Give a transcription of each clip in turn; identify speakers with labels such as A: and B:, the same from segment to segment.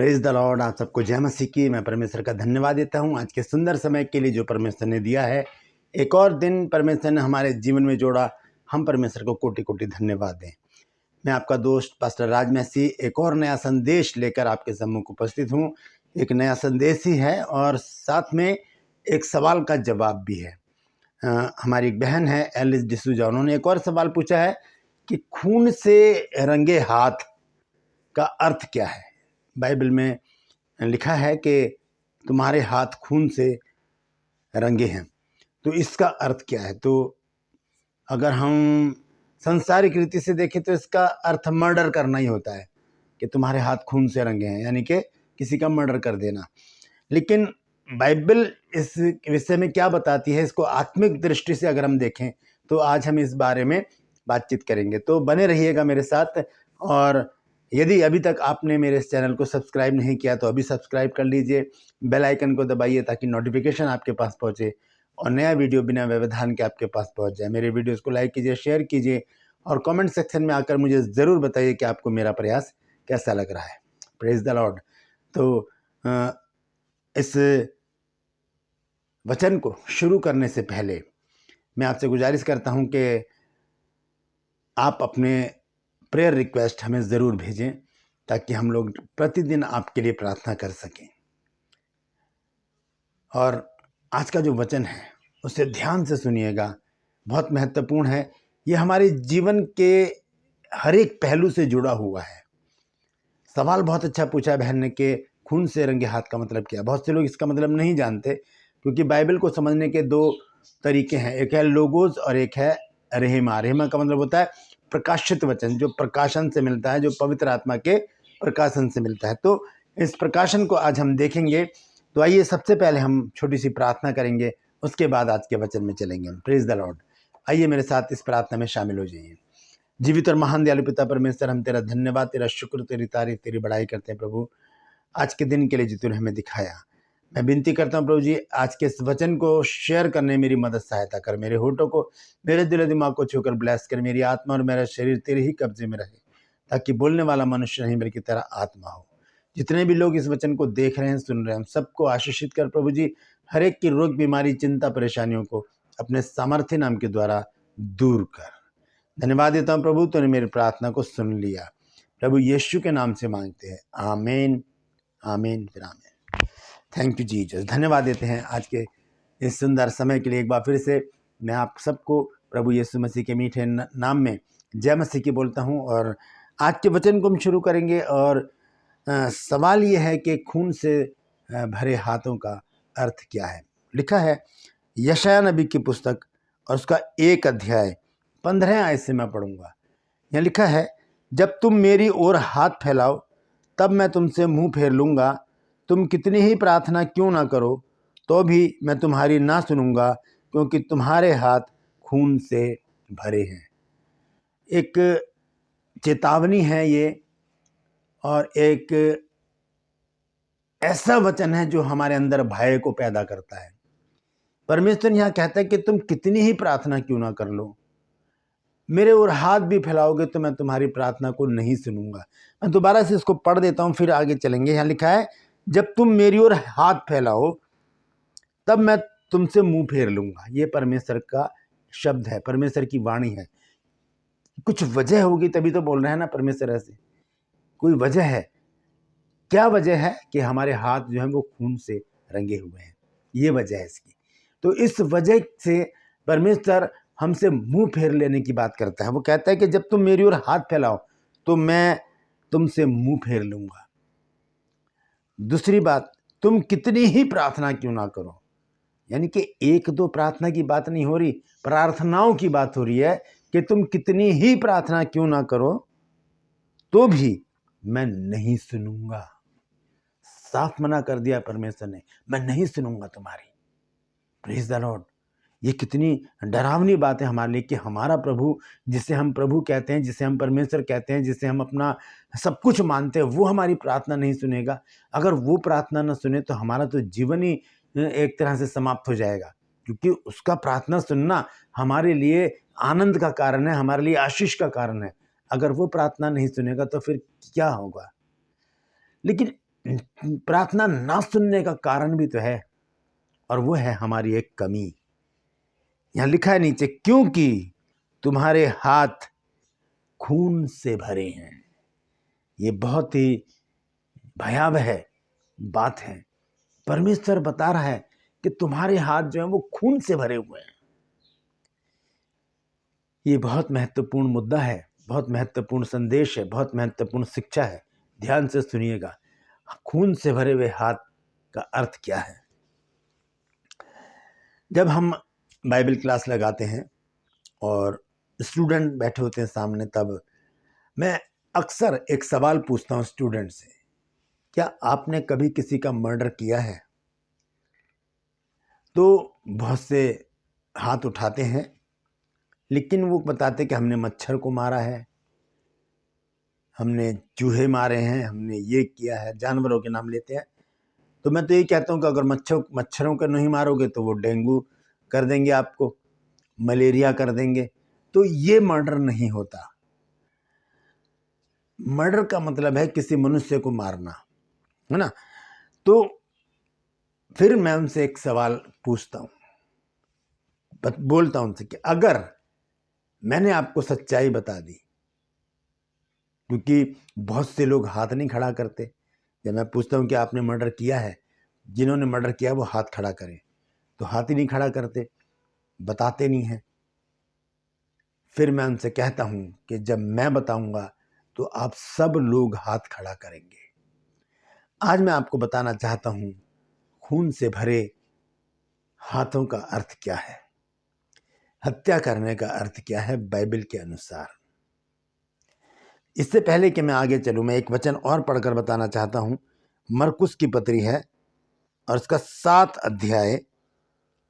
A: Praise the Lord. आप सबको जय मसीह की। मैं परमेश्वर का धन्यवाद देता हूँ आज के सुंदर समय के लिए जो परमेश्वर ने दिया है। एक और दिन परमेश्वर ने हमारे जीवन में जोड़ा। हम परमेश्वर को कोटि कोटि धन्यवाद दें। मैं आपका दोस्त पास्टर राज मसीह एक और नया संदेश लेकर आपके सम्मुख उपस्थित हूँ। एक नया संदेश ही है और साथ में एक सवाल का जवाब भी है। हमारी एक बहन है एलिस डिसूजा, उन्होंने एक और सवाल पूछा है कि खून से रंगे हाथ का अर्थ क्या है। बाइबल में लिखा है कि तुम्हारे हाथ खून से रंगे हैं, तो इसका अर्थ क्या है। तो अगर हम संसारिक रीति से देखें तो इसका अर्थ मर्डर करना ही होता है कि तुम्हारे हाथ खून से रंगे हैं, यानी कि किसी का मर्डर कर देना। लेकिन बाइबल इस विषय में क्या बताती है, इसको आत्मिक दृष्टि से अगर हम देखें तो आज हम इस बारे में बातचीत करेंगे। तो बने रहिएगा मेरे साथ। और यदि अभी तक आपने मेरे इस चैनल को सब्सक्राइब नहीं किया तो अभी सब्सक्राइब कर लीजिए, बेल आइकन को दबाइए ताकि नोटिफिकेशन आपके पास पहुंचे और नया वीडियो बिना व्यवधान के आपके पास पहुंच जाए। मेरे वीडियोस को लाइक कीजिए, शेयर कीजिए और कमेंट सेक्शन में आकर मुझे ज़रूर बताइए कि आपको मेरा प्रयास कैसा लग रहा है। Praise the lord. तो इस वचन को शुरू करने से पहले मैं आपसे गुजारिश करता हूं कि आप अपने प्रेयर रिक्वेस्ट हमें ज़रूर भेजें ताकि हम लोग प्रतिदिन आपके लिए प्रार्थना कर सकें। और आज का जो वचन है उसे ध्यान से सुनिएगा, बहुत महत्वपूर्ण है। ये हमारे जीवन के हर एक पहलू से जुड़ा हुआ है। सवाल बहुत अच्छा पूछा है बहन ने कि खून से रंगे हाथ का मतलब क्या है। बहुत से लोग इसका मतलब नहीं जानते, क्योंकि बाइबल को समझने के दो तरीके हैं, एक है लोगोस और एक है रेहमा। रेहमा का मतलब होता है प्रकाशित वचन, जो प्रकाशन से मिलता है, जो पवित्र आत्मा के प्रकाशन से मिलता है। तो इस प्रकाशन को आज हम देखेंगे। तो आइए सबसे पहले हम छोटी सी प्रार्थना करेंगे, उसके बाद आज के वचन में चलेंगे। Praise the Lord. आइए मेरे साथ इस प्रार्थना में शामिल हो जाइए। जीवित और महान दयालु पिता परमेश्वर, हम तेरा धन्यवाद, तेरा शुक्र, तेरी तारीफ, तेरी बड़ाई करते हैं प्रभु, आज के दिन के लिए जो तूने हमें दिखाया। मैं विनती करता हूँ प्रभु जी, आज के इस वचन को शेयर करने मेरी मदद सहायता कर। मेरे होठों को, मेरे दिल दिमाग को छूकर ब्लेस कर। मेरी आत्मा और मेरा शरीर तेरे ही कब्जे में रहे, ताकि बोलने वाला मनुष्य नहीं बल्कि तेरा आत्मा हो। जितने भी लोग इस वचन को देख रहे हैं, सुन रहे हैं, सबको आशीषित कर प्रभु जी। हर एक की रोग, बीमारी, चिंता, परेशानियों को अपने सामर्थ्य नाम के द्वारा दूर कर। धन्यवाद देता हूँ प्रभु, तूने मेरी प्रार्थना को सुन लिया। प्रभु यीशु के नाम से मांगते हैं, आमीन, आमीन, फिर आमीन। Thank you Jesus. धन्यवाद देते हैं आज के इस सुंदर समय के लिए। एक बार फिर से मैं आप सबको प्रभु यीशु मसीह के मीठे नाम में जय मसीह की बोलता हूँ। और आज के वचन को हम शुरू करेंगे। और सवाल ये है कि खून से भरे हाथों का अर्थ क्या है। लिखा है यशायाह नबी की पुस्तक और उसका 1 अध्याय 15 आयत से मैं पढ़ूंगा। यहाँ लिखा है, जब तुम मेरी ओर हाथ फैलाओ तब मैं तुमसे मुंह फेर लूँगा। तुम कितनी ही प्रार्थना क्यों ना करो तो भी मैं तुम्हारी ना सुनूंगा, क्योंकि तुम्हारे हाथ खून से भरे हैं। एक चेतावनी है ये, और एक ऐसा वचन है जो हमारे अंदर भय को पैदा करता है। परमेश्वर यहाँ कहता है कि तुम कितनी ही प्रार्थना क्यों ना कर लो, मेरे ओर हाथ भी फैलाओगे तो मैं तुम्हारी प्रार्थना को नहीं सुनूंगा। मैं दोबारा से इसको पढ़ देता हूँ, फिर आगे चलेंगे। यहाँ लिखा है, जब तुम मेरी ओर हाथ फैलाओ तब मैं तुमसे मुंह फेर लूंगा। ये परमेश्वर का शब्द है, परमेश्वर की वाणी है। कुछ वजह होगी तभी तो बोल रहे हैं ना परमेश्वर ऐसे, कोई वजह है। क्या वजह है कि हमारे हाथ जो है वो खून से रंगे हुए हैं, ये वजह है इसकी। तो इस वजह से परमेश्वर हमसे मुंह फेर लेने की बात करता है। वो कहता है कि जब तुम मेरी ओर हाथ फैलाओ तो मैं तुमसे मुंह फेर लूंगा। दूसरी बात, तुम कितनी ही प्रार्थना क्यों ना करो, यानी कि 1-2 प्रार्थना की बात नहीं हो रही, प्रार्थनाओं की बात हो रही है कि तुम कितनी ही प्रार्थना क्यों ना करो तो भी मैं नहीं सुनूंगा। साफ मना कर दिया परमेश्वर ने, मैं नहीं सुनूंगा तुम्हारी। Praise the Lord. ये कितनी डरावनी बात है हमारे लिए कि हमारा प्रभु, जिसे हम प्रभु कहते हैं, जिसे हम परमेश्वर कहते हैं, जिसे हम अपना सब कुछ मानते हैं, वो हमारी प्रार्थना नहीं सुनेगा। अगर वो प्रार्थना न सुने तो हमारा तो जीवन ही एक तरह से समाप्त हो जाएगा, क्योंकि उसका प्रार्थना सुनना हमारे लिए आनंद का कारण है, हमारे लिए आशीष का कारण है। अगर वो प्रार्थना नहीं सुनेगा तो फिर क्या होगा। लेकिन प्रार्थना ना सुनने का कारण भी तो है, और वो है हमारी एक कमी। यहां लिखा है नीचे, क्योंकि तुम्हारे हाथ खून से भरे हैं। ये बहुत ही भयावह बात है। परमेश्वर बता रहा है कि तुम्हारे हाथ जो है वो खून से भरे हुए हैं। ये बहुत महत्वपूर्ण मुद्दा है, बहुत महत्वपूर्ण संदेश है, बहुत महत्वपूर्ण शिक्षा है। ध्यान से सुनिएगा। खून से भरे हुए हाथ का अर्थ क्या है? जब हम बाइबल क्लास लगाते हैं और स्टूडेंट बैठे होते हैं सामने, तब मैं अक्सर एक सवाल पूछता हूँ स्टूडेंट से, क्या आपने कभी किसी का मर्डर किया है? तो बहुत से हाथ उठाते हैं, लेकिन वो बताते कि हमने मच्छर को मारा है, हमने चूहे मारे हैं, हमने ये किया है, जानवरों के नाम लेते हैं। तो मैं तो ये कहता हूँ कि अगर मच्छरों को नहीं मारोगे तो वो डेंगू कर देंगे, आपको मलेरिया कर देंगे। तो ये मर्डर नहीं होता। मर्डर का मतलब है किसी मनुष्य को मारना, है ना? तो फिर मैं उनसे एक सवाल पूछता हूँ, बोलता हूँ उनसे कि अगर मैंने आपको सच्चाई बता दी, क्योंकि बहुत से लोग हाथ नहीं खड़ा करते। जब मैं पूछता हूँ कि आपने मर्डर किया है, जिन्होंने मर्डर किया वो हाथ खड़ा करें, तो हाथ ही नहीं खड़ा करते, बताते नहीं हैं। फिर मैं उनसे कहता हूँ कि जब मैं बताऊंगा तो आप सब लोग हाथ खड़ा करेंगे। आज मैं आपको बताना चाहता हूँ खून से भरे हाथों का अर्थ क्या है, हत्या करने का अर्थ क्या है बाइबल के अनुसार। इससे पहले कि मैं आगे चलूं, मैं एक वचन और पढ़कर बताना चाहता हूं। मरकुस की पत्री है और इसका 7 अध्याय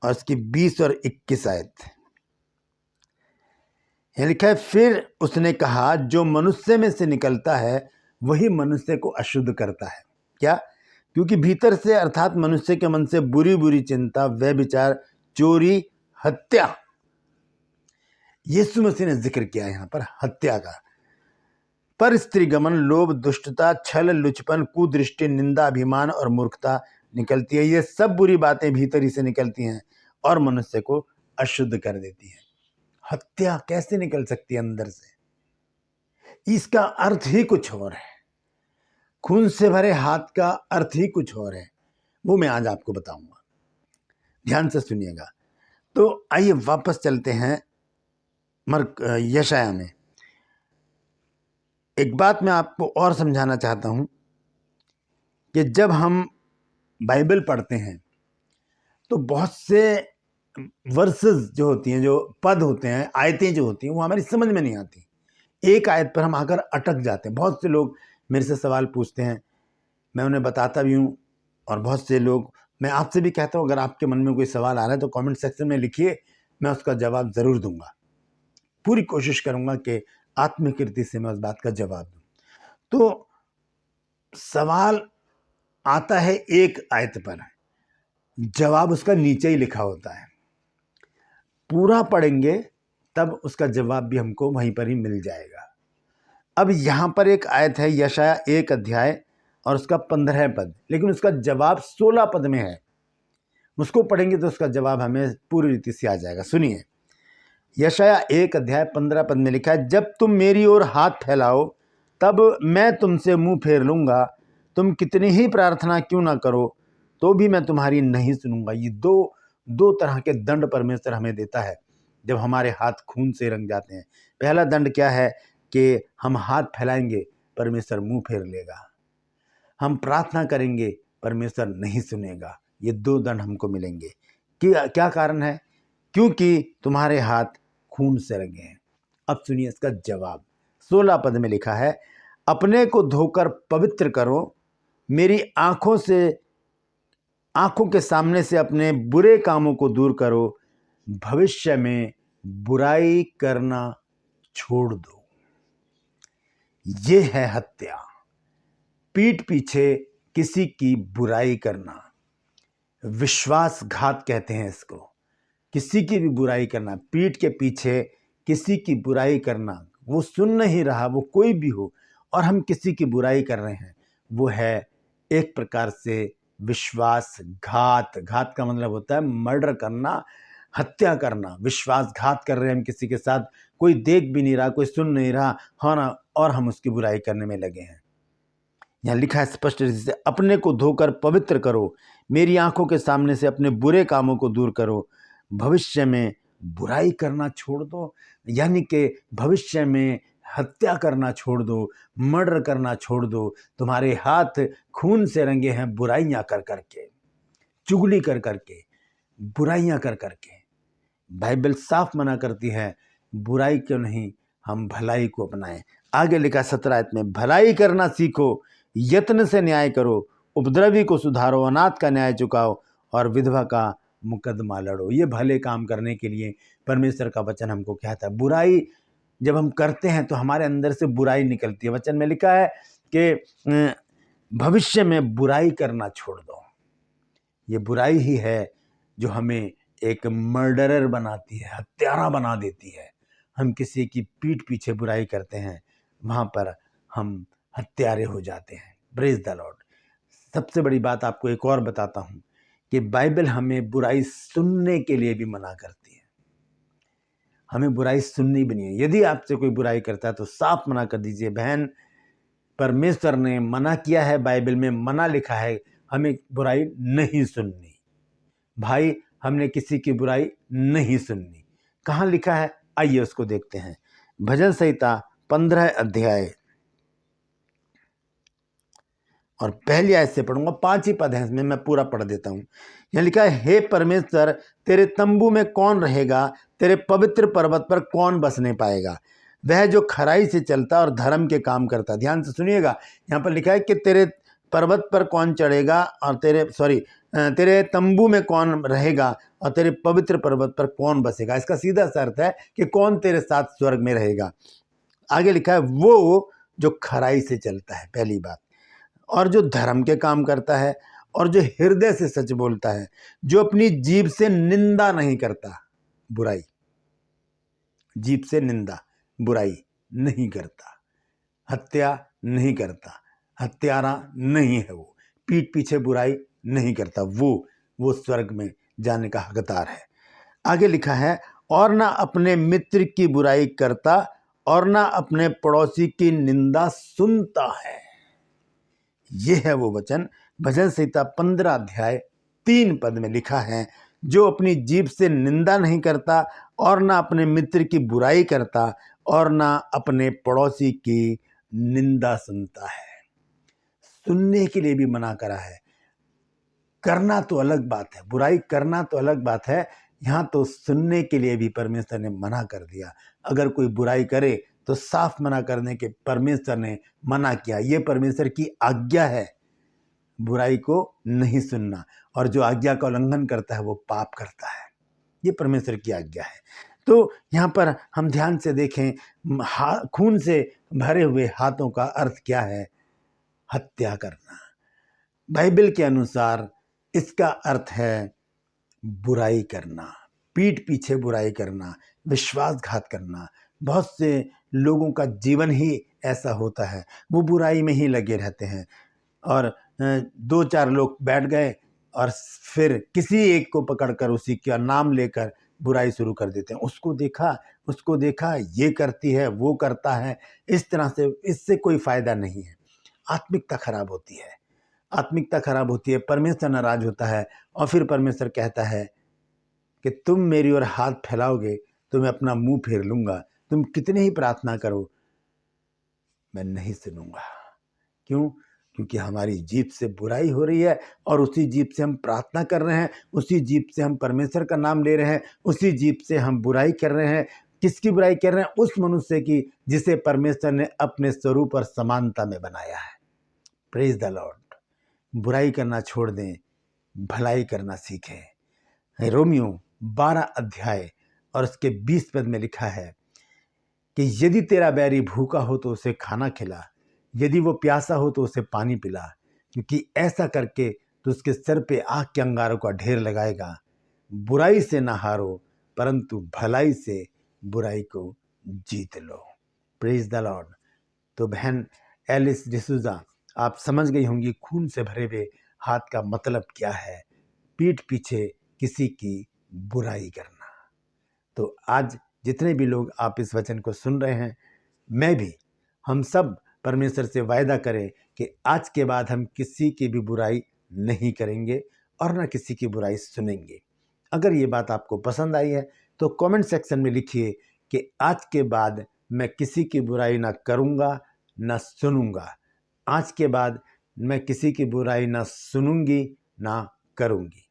A: और इसकी 20 और 21 आयत। यह लिखा है, फिर उसने कहा, जो मनुष्य में से निकलता है वही मनुष्य को अशुद्ध करता है। क्या? क्योंकि भीतर से अर्थात मनुष्य के मन से बुरी बुरी चिंता, व्यभिचार, चोरी, हत्या, यीशु मसीह ने जिक्र किया है यहां पर हत्या का, पर स्त्रीगमन, लोभ, दुष्टता, छल, लुचपन, कुदृष्टि, निंदा, अभिमान और मूर्खता निकलती है। ये सब बुरी बातें भीतर ही से निकलती हैं और मनुष्य को अशुद्ध कर देती हैं। हत्या कैसे निकल सकती है अंदर से? इसका अर्थ ही कुछ और है। खून से भरे हाथ का अर्थ ही कुछ और है, वो मैं आज आपको बताऊंगा। ध्यान से सुनिएगा। तो आइए वापस चलते हैं यशायाह में। एक बात मैं आपको और समझाना चाहता हूं कि जब हम बाइबल पढ़ते हैं तो बहुत से वर्सेस जो होती हैं, जो पद होते हैं, आयतें जो होती हैं, वो हमारी समझ में नहीं आती। एक आयत पर हम आकर अटक जाते हैं। बहुत से लोग मेरे से सवाल पूछते हैं, मैं उन्हें बताता भी हूँ, और बहुत से लोग, मैं आपसे भी कहता हूँ, अगर आपके मन में कोई सवाल आ रहा है तो कमेंट सेक्शन में लिखिए, मैं उसका जवाब ज़रूर दूंगा। पूरी कोशिश करूंगा कि आत्मिक रीति से मैं उस बात का जवाब दूं। तो सवाल आता है एक आयत पर, जवाब उसका नीचे ही लिखा होता है। पूरा पढ़ेंगे तब उसका जवाब भी हमको वहीं पर ही मिल जाएगा। अब यहां पर एक आयत है, यशायाह 1 अध्याय और उसका 15 पद, लेकिन उसका जवाब 16 पद में है। उसको पढ़ेंगे तो उसका जवाब हमें पूरी रीति से आ जाएगा। सुनिए, यशायाह 1 अध्याय 15 पद में लिखा है, जब तुम मेरी ओर हाथ फैलाओ तब मैं तुमसे मुंह फेर लूंगा, तुम कितनी ही प्रार्थना क्यों ना करो तो भी मैं तुम्हारी नहीं सुनूंगा। ये दो तरह के दंड परमेश्वर हमें देता है जब हमारे हाथ खून से रंग जाते हैं। पहला दंड क्या है कि हम हाथ फैलाएंगे, परमेश्वर मुंह फेर लेगा। हम प्रार्थना करेंगे, परमेश्वर नहीं सुनेगा। ये 2 दंड हमको मिलेंगे। क्या कारण है? क्योंकि तुम्हारे हाथ खून से रंगे हैं। अब सुनिए इसका जवाब। 16 पद में लिखा है, अपने को धोकर पवित्र करो, मेरी आंखों के सामने से अपने बुरे कामों को दूर करो, भविष्य में बुराई करना छोड़ दो। ये है हत्या, पीठ पीछे किसी की बुराई करना, विश्वासघात कहते हैं इसको। किसी की भी बुराई करना, पीठ के पीछे किसी की बुराई करना, वो सुन नहीं रहा, वो कोई भी हो, और हम किसी की बुराई कर रहे हैं, वो है एक प्रकार से विश्वासघात, घात का मतलब होता है मर्डर करना, हत्या करना। विश्वासघात कर रहे हैं हम किसी के साथ, कोई देख भी नहीं रहा, कोई सुन नहीं रहा, हाँ ना, और हम उसकी बुराई करने में लगे हैं। यहाँ लिखा है स्पष्ट रूप से, अपने को धोकर पवित्र करो, मेरी आंखों के सामने से अपने बुरे कामों को दूर करो, भविष्य में बुराई करना छोड़ दो। यानी कि भविष्य में हत्या करना छोड़ दो, मर्डर करना छोड़ दो। तुम्हारे हाथ खून से रंगे हैं बुराइयां कर करके, चुगली कर करके, बुराइयां कर करके। बाइबल साफ मना करती है, बुराई क्यों नहीं, हम भलाई को अपनाएं। आगे लिखा 17 आयत में, भलाई करना सीखो, यत्न से न्याय करो, उपद्रवी को सुधारो, अनाथ का न्याय चुकाओ और विधवा का मुकदमा लड़ो। ये भले काम करने के लिए परमेश्वर का वचन हमको कहता है। बुराई जब हम करते हैं तो हमारे अंदर से बुराई निकलती है। वचन में लिखा है कि भविष्य में बुराई करना छोड़ दो। ये बुराई ही है जो हमें एक मर्डरर बनाती है, हत्यारा बना देती है। हम किसी की पीठ पीछे बुराई करते हैं, वहाँ पर हम हत्यारे हो जाते हैं। Praise the Lord. सबसे बड़ी बात आपको एक और बताता हूँ कि बाइबल हमें बुराई सुनने के लिए भी मना करती है। हमें बुराई सुननी भी नहीं है। यदि आपसे कोई बुराई करता है तो साफ मना कर दीजिए। बहन, परमेश्वर ने मना किया है, बाइबल में मना लिखा है, हमें बुराई नहीं सुननी। भाई, हमने किसी की बुराई नहीं सुननी। कहाँ लिखा है, आइए उसको देखते हैं। भजन संहिता 15 अध्याय और पहली आयत से पढ़ूंगा। 5 ही पद हैं इसमें, मैं पूरा पढ़ देता हूँ। यहाँ लिखा है, हे परमेश्वर, तेरे तंबू में कौन रहेगा, तेरे पवित्र पर्वत पर कौन बसने पाएगा। वह जो खराई से चलता और धर्म के काम करता। ध्यान से सुनिएगा, यहाँ पर लिखा है कि तेरे पर्वत पर कौन चढ़ेगा और तेरे तंबू में कौन रहेगा और तेरे पवित्र पर्वत पर कौन बसेगा। इसका सीधा सा अर्थ है कि कौन तेरे साथ स्वर्ग में रहेगा। आगे लिखा है, वो जो खराई से चलता है, पहली बात, और जो धर्म के काम करता है और जो हृदय से सच बोलता है, जो अपनी जीभ से निंदा नहीं करता। बुराई, जीभ से निंदा, बुराई नहीं करता, हत्या नहीं करता, हत्यारा नहीं है वो, पीठ पीछे बुराई नहीं करता, वो स्वर्ग में जाने का हकदार है। आगे लिखा है, और ना अपने मित्र की बुराई करता और ना अपने पड़ोसी की निंदा सुनता है। ये है वो वचन। भजन संहिता 15 अध्याय 3 पद में लिखा है, जो अपनी जीभ से निंदा नहीं करता और ना अपने मित्र की बुराई करता और ना अपने पड़ोसी की निंदा सुनता है। सुनने के लिए भी मना करा है, करना तो अलग बात है, बुराई करना तो अलग बात है, यहाँ तो सुनने के लिए भी परमेश्वर ने मना कर दिया। अगर कोई बुराई करे तो साफ मना करने के परमेश्वर ने मना किया। ये परमेश्वर की आज्ञा है, बुराई को नहीं सुनना, और जो आज्ञा का उल्लंघन करता है वो पाप करता है। ये परमेश्वर की आज्ञा है। तो यहाँ पर हम ध्यान से देखें, खून से भरे हुए हाथों का अर्थ क्या है, हत्या करना। बाइबल के अनुसार इसका अर्थ है बुराई करना, पीठ पीछे बुराई करना, विश्वासघात करना। बहुत से लोगों का जीवन ही ऐसा होता है, वो बुराई में ही लगे रहते हैं, और 2-4 लोग बैठ गए और फिर किसी एक को पकड़कर उसी का नाम लेकर बुराई शुरू कर देते हैं। उसको देखा, ये करती है, वो करता है। इस तरह से इससे कोई फायदा नहीं है। आत्मिकता खराब होती है, आत्मिकता खराब होती है, परमेश्वर नाराज होता है, और फिर परमेश्वर कहता है कि तुम मेरी ओर हाथ फैलाओगे तो मैं अपना मुंह फेर लूंगा। तुम कितने ही प्रार्थना करो, मैं नहीं सुनूंगा। क्यों? क्योंकि हमारी जीभ से बुराई हो रही है, और उसी जीभ से हम प्रार्थना कर रहे हैं, उसी जीभ से हम परमेश्वर का नाम ले रहे हैं, उसी जीभ से हम बुराई कर रहे हैं। किसकी बुराई कर रहे हैं? उस मनुष्य की जिसे परमेश्वर ने अपने स्वरूप और समानता में बनाया है। Praise the Lord. बुराई करना छोड़ दें, भलाई करना सीखें। रोमियो 12 अध्याय और उसके 20 पद में लिखा है कि यदि तेरा बैरी भूखा हो तो उसे खाना खिला, यदि वो प्यासा हो तो उसे पानी पिला, क्योंकि ऐसा करके तो उसके सर पे आग के अंगारों का ढेर लगाएगा। बुराई से ना हारो, परंतु भलाई से बुराई को जीत लो। Praise the lord. तो बहन एलिस डिसूजा आप समझ गई होंगी खून से भरे हुए हाथ का मतलब क्या है, पीठ पीछे किसी की बुराई करना। तो आज जितने भी लोग आप इस वचन को सुन रहे हैं, मैं भी, हम सब परमेश्वर से वायदा करें कि आज के बाद हम किसी की भी बुराई नहीं करेंगे और ना किसी की बुराई सुनेंगे। अगर ये बात आपको पसंद आई है तो कमेंट सेक्शन में लिखिए कि आज के बाद मैं किसी की बुराई ना करूँगा ना सुनूंगा। आज के बाद मैं किसी की बुराई ना सुनूंगी ना करूँगी।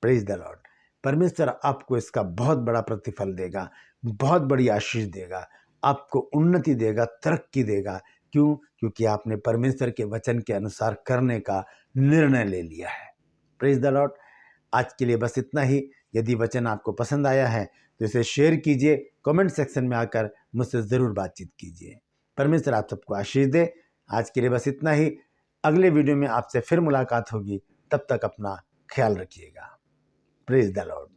A: Praise the Lord. परमेश्वर आपको इसका बहुत बड़ा प्रतिफल देगा, बहुत बड़ी आशीष देगा, आपको उन्नति देगा, तरक्की देगा। क्यों? क्योंकि आपने परमेश्वर के वचन के अनुसार करने का निर्णय ले लिया है। Praise the Lord. आज के लिए बस इतना ही। यदि वचन आपको पसंद आया है तो इसे शेयर कीजिए, कमेंट सेक्शन में आकर मुझसे ज़रूर बातचीत कीजिए। परमेश्वर आप सबको आशीष दे। आज के लिए बस इतना ही। अगले वीडियो में आपसे फिर मुलाकात होगी। तब तक अपना ख्याल रखिएगा। Praise the Lord.